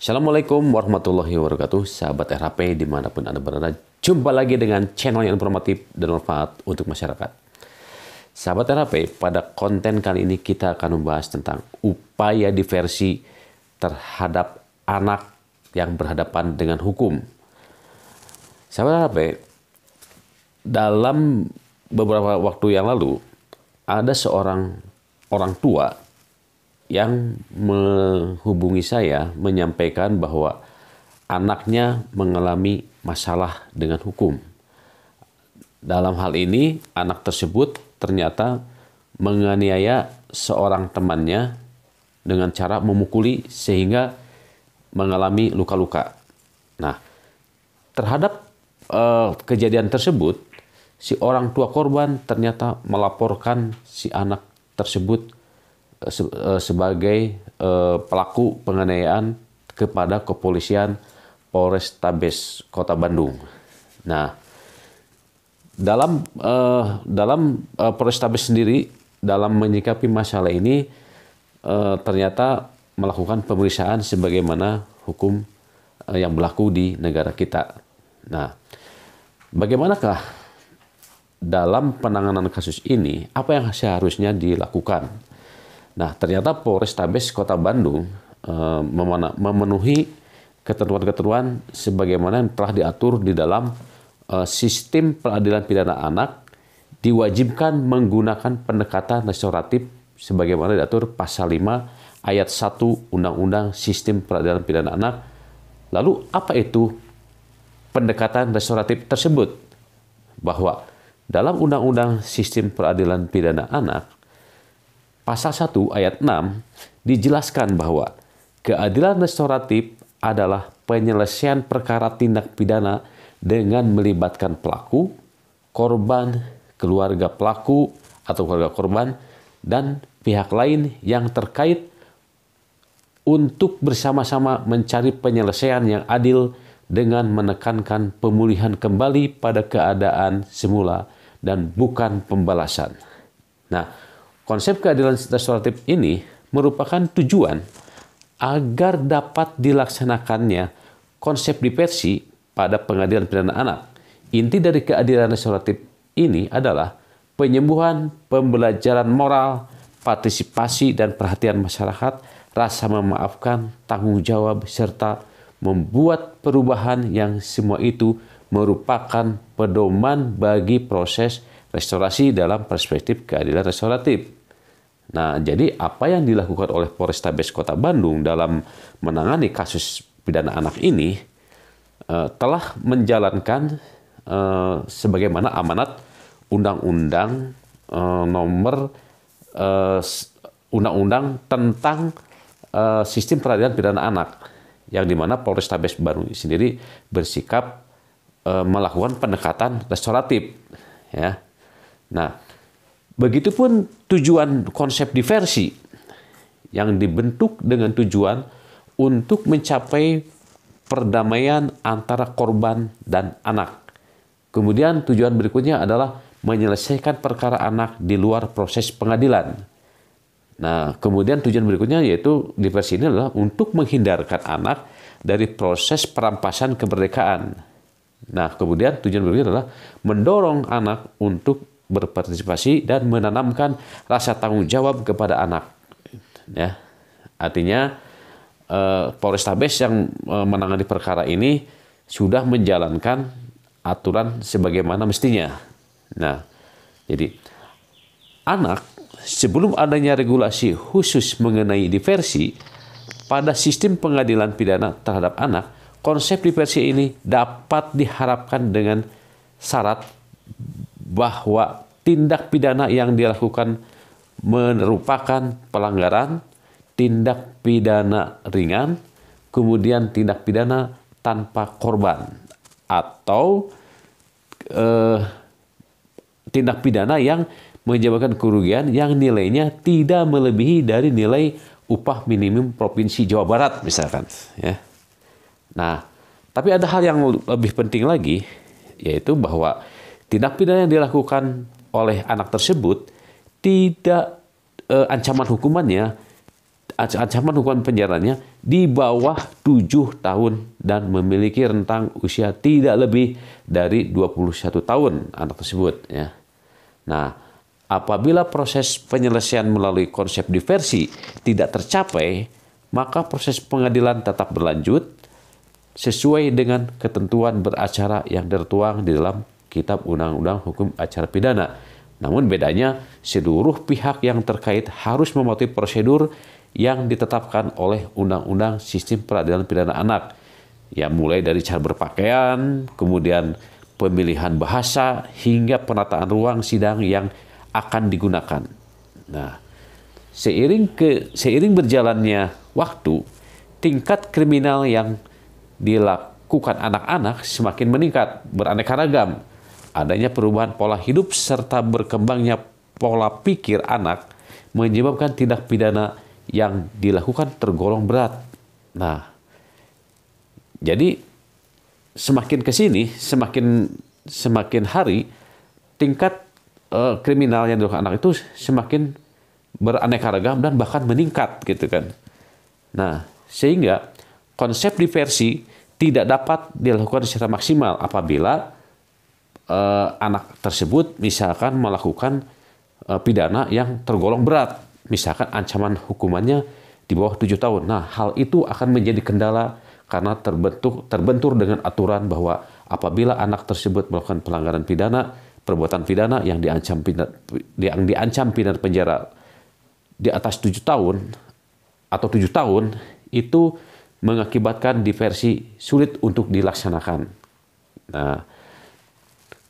Assalamualaikum warahmatullahi wabarakatuh, sahabat RHP dimanapun Anda berada. Jumpa lagi dengan channel yang informatif dan bermanfaat untuk masyarakat. Sahabat RHP, pada konten kali ini kita akan membahas tentang upaya diversi terhadap anak yang berhadapan dengan hukum. Sahabat RHP, dalam beberapa waktu yang lalu, ada seorang orang tua yang menghubungi saya menyampaikan bahwa anaknya mengalami masalah dengan hukum. Dalam hal ini, anak tersebut ternyata menganiaya seorang temannya dengan cara memukuli sehingga mengalami luka-luka. Nah, terhadap kejadian tersebut, si orang tua korban ternyata melaporkan si anak tersebut sebagai pelaku penganiayaan kepada kepolisian Polrestabes Kota Bandung. Nah, dalam Polrestabes sendiri dalam menyikapi masalah ini ternyata melakukan pemeriksaan sebagaimana hukum yang berlaku di negara kita. Nah, bagaimanakah dalam penanganan kasus ini, apa yang seharusnya dilakukan? Nah, ternyata Polrestabes Kota Bandung memenuhi ketentuan-ketentuan sebagaimana yang telah diatur di dalam sistem peradilan pidana anak, diwajibkan menggunakan pendekatan restoratif sebagaimana diatur pasal 5 ayat 1 Undang-Undang Sistem Peradilan Pidana Anak. Lalu apa itu pendekatan restoratif tersebut? Bahwa dalam Undang-Undang Sistem Peradilan Pidana Anak Pasal 1 ayat 6 dijelaskan bahwa keadilan restoratif adalah penyelesaian perkara tindak pidana dengan melibatkan pelaku, korban, keluarga pelaku atau keluarga korban, dan pihak lain yang terkait untuk bersama-sama mencari penyelesaian yang adil dengan menekankan pemulihan kembali pada keadaan semula dan bukan pembalasan. Nah, konsep keadilan restoratif ini merupakan tujuan agar dapat dilaksanakannya konsep diversi pada pengadilan pidana anak. Inti dari keadilan restoratif ini adalah penyembuhan, pembelajaran moral, partisipasi dan perhatian masyarakat, rasa memaafkan, tanggung jawab, serta membuat perubahan yang semua itu merupakan pedoman bagi proses restorasi dalam perspektif keadilan restoratif. Nah, jadi apa yang dilakukan oleh Polrestabes Kota Bandung dalam menangani kasus pidana anak ini telah menjalankan sebagaimana amanat Undang-Undang Undang-Undang tentang Sistem Peradilan Pidana Anak, yang dimana Polrestabes Bandung sendiri bersikap melakukan pendekatan restoratif, ya. Nah, begitupun tujuan konsep diversi yang dibentuk dengan tujuan untuk mencapai perdamaian antara korban dan anak. Kemudian tujuan berikutnya adalah menyelesaikan perkara anak di luar proses pengadilan. Nah, kemudian tujuan berikutnya yaitu diversi ini adalah untuk menghindarkan anak dari proses perampasan kemerdekaan. Nah, kemudian tujuan berikutnya adalah mendorong anak untuk berpartisipasi dan menanamkan rasa tanggung jawab kepada anak. Ya, artinya Polrestabes yang menangani perkara ini sudah menjalankan aturan sebagaimana mestinya. Nah, jadi anak sebelum adanya regulasi khusus mengenai diversi pada sistem pengadilan pidana terhadap anak, konsep diversi ini dapat diharapkan dengan syarat bahwa tindak pidana yang dilakukan merupakan pelanggaran, tindak pidana ringan, kemudian tindak pidana tanpa korban, atau tindak pidana yang menyebabkan kerugian yang nilainya tidak melebihi dari nilai upah minimum Provinsi Jawa Barat misalkan, ya. Nah, tapi ada hal yang lebih penting lagi, yaitu bahwa tindak pidana yang dilakukan oleh anak tersebut tidak ancaman hukuman penjaranya di bawah 7 tahun dan memiliki rentang usia tidak lebih dari 21 tahun anak tersebut ya. Nah, apabila proses penyelesaian melalui konsep diversi tidak tercapai, maka proses pengadilan tetap berlanjut sesuai dengan ketentuan beracara yang tertuang di dalam Kitab Undang-Undang Hukum Acara Pidana. Namun bedanya, seluruh pihak yang terkait harus mematuhi prosedur yang ditetapkan oleh Undang-Undang Sistem Peradilan Pidana Anak. Ya, mulai dari cara berpakaian, kemudian pemilihan bahasa, hingga penataan ruang sidang yang akan digunakan. Nah, seiring berjalannya waktu, tingkat kriminal yang dilakukan anak-anak semakin meningkat, beraneka ragam. Adanya perubahan pola hidup serta berkembangnya pola pikir anak menyebabkan tindak pidana yang dilakukan tergolong berat. Nah, jadi semakin ke sini, semakin hari tingkat kriminal yang dilakukan anak itu semakin beraneka ragam dan bahkan meningkat gitu kan. Nah, sehingga konsep diversi tidak dapat dilakukan secara maksimal apabila anak tersebut misalkan melakukan pidana yang tergolong berat, misalkan ancaman hukumannya di bawah 7 tahun. Nah, hal itu akan menjadi kendala karena terbentur dengan aturan bahwa apabila anak tersebut melakukan pelanggaran pidana, perbuatan pidana yang diancam pidana penjara di atas 7 tahun atau 7 tahun, itu mengakibatkan diversi sulit untuk dilaksanakan. Nah,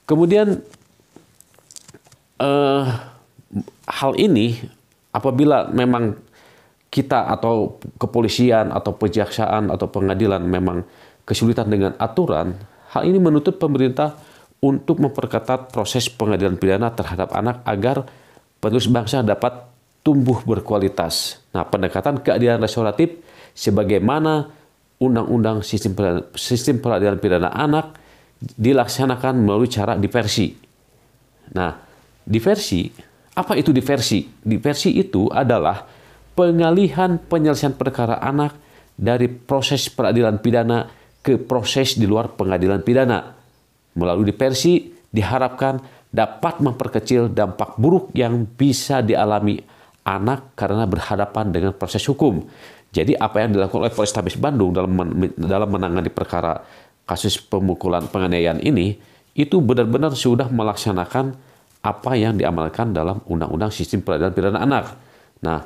kemudian hal ini apabila memang kita atau kepolisian atau kejaksaan atau pengadilan memang kesulitan dengan aturan, hal ini menuntut pemerintah untuk memperketat proses pengadilan pidana terhadap anak agar penerus bangsa dapat tumbuh berkualitas. Nah, pendekatan keadilan restoratif sebagaimana Undang-Undang Sistem Peradilan Pidana Anak dilaksanakan melalui cara diversi. Nah, diversi, apa itu diversi? Diversi itu adalah pengalihan penyelesaian perkara anak dari proses peradilan pidana ke proses di luar pengadilan pidana. Melalui diversi diharapkan dapat memperkecil dampak buruk yang bisa dialami anak karena berhadapan dengan proses hukum. Jadi apa yang dilakukan oleh Polrestabes Bandung dalam menangani perkara kasus pemukulan penganiayaan ini, itu benar-benar sudah melaksanakan apa yang diamalkan dalam Undang-Undang Sistem Peradilan Pidana Anak. Nah,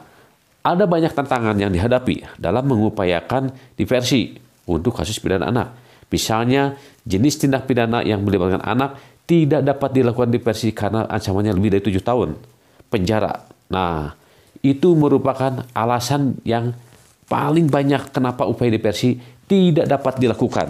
ada banyak tantangan yang dihadapi dalam mengupayakan diversi untuk kasus pidana anak. Misalnya, jenis tindak pidana yang melibatkan anak tidak dapat dilakukan diversi karena ancamannya lebih dari 7 tahun penjara. Nah, itu merupakan alasan yang paling banyak kenapa upaya diversi tidak dapat dilakukan.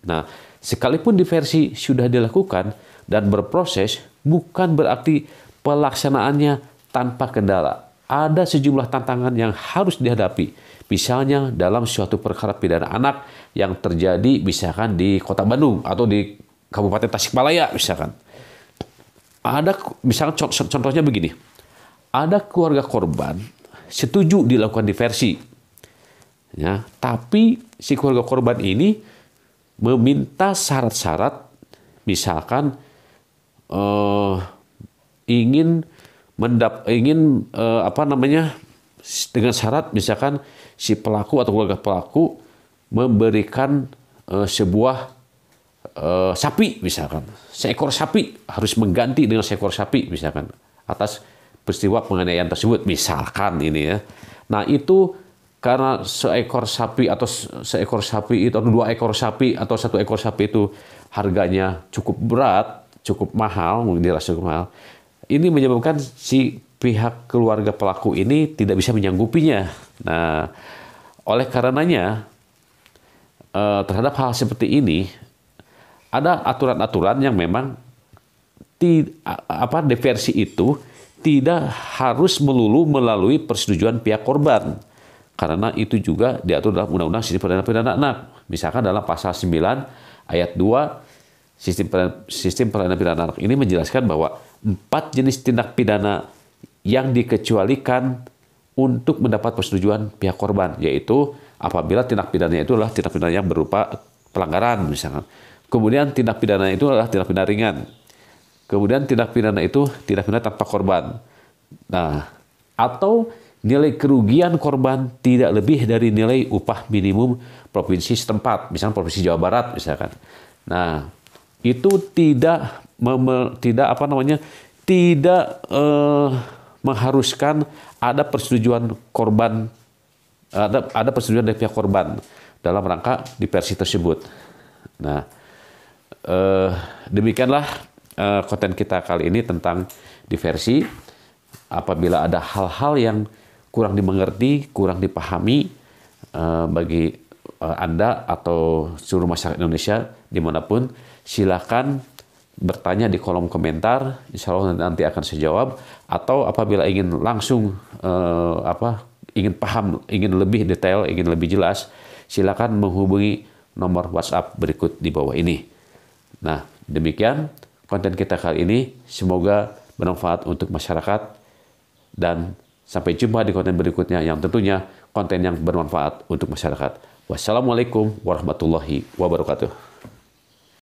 Nah, sekalipun diversi sudah dilakukan dan berproses, bukan berarti pelaksanaannya tanpa kendala. Ada sejumlah tantangan yang harus dihadapi. Misalnya dalam suatu perkara pidana anak yang terjadi misalkan di Kota Bandung atau di Kabupaten Tasikmalaya misalkan. Contohnya begini. Ada keluarga korban setuju dilakukan diversi. Ya, tapi si keluarga korban ini meminta syarat-syarat, misalkan ingin dengan syarat misalkan si pelaku atau keluarga pelaku memberikan sebuah sapi misalkan, seekor sapi harus mengganti dengan seekor sapi misalkan atas peristiwa penganiayaan tersebut misalkan ini ya. Nah, itu karena seekor sapi atau 2 ekor sapi atau 1 ekor sapi itu harganya cukup berat, cukup mahal, mungkin dirasa cukup mahal. Ini menyebabkan si pihak keluarga pelaku ini tidak bisa menyanggupinya. Nah, oleh karenanya terhadap hal seperti ini ada aturan-aturan yang memang diversi itu tidak harus melulu melalui persetujuan pihak korban. Karena itu juga diatur dalam Undang-Undang Sistem Peradilan Pidana Anak. Misalkan dalam pasal 9 ayat 2 Sistem Peradilan Pidana Anak ini menjelaskan bahwa 4 jenis tindak pidana yang dikecualikan untuk mendapat persetujuan pihak korban, yaitu apabila tindak pidananya itu adalah tindak pidana yang berupa pelanggaran misalkan. Kemudian tindak pidana itu adalah tindak pidana ringan. Kemudian tindak pidana itu tindak pidana tanpa korban. Nah, atau nilai kerugian korban tidak lebih dari nilai upah minimum provinsi setempat, misalnya provinsi Jawa Barat misalkan. Nah, itu tidak mengharuskan ada persetujuan korban, ada persetujuan dari pihak korban dalam rangka diversi tersebut. Nah, demikianlah konten kita kali ini tentang diversi. Apabila ada hal-hal yang kurang dimengerti, kurang dipahami bagi Anda atau seluruh masyarakat Indonesia dimanapun, silakan bertanya di kolom komentar. Insya Allah nanti akan saya jawab. Atau apabila ingin langsung ingin paham, ingin lebih detail, ingin lebih jelas, silakan menghubungi nomor WhatsApp berikut di bawah ini. Nah, demikian konten kita kali ini. Semoga bermanfaat untuk masyarakat. Dan sampai jumpa di konten berikutnya yang tentunya konten yang bermanfaat untuk masyarakat. Wassalamualaikum warahmatullahi wabarakatuh.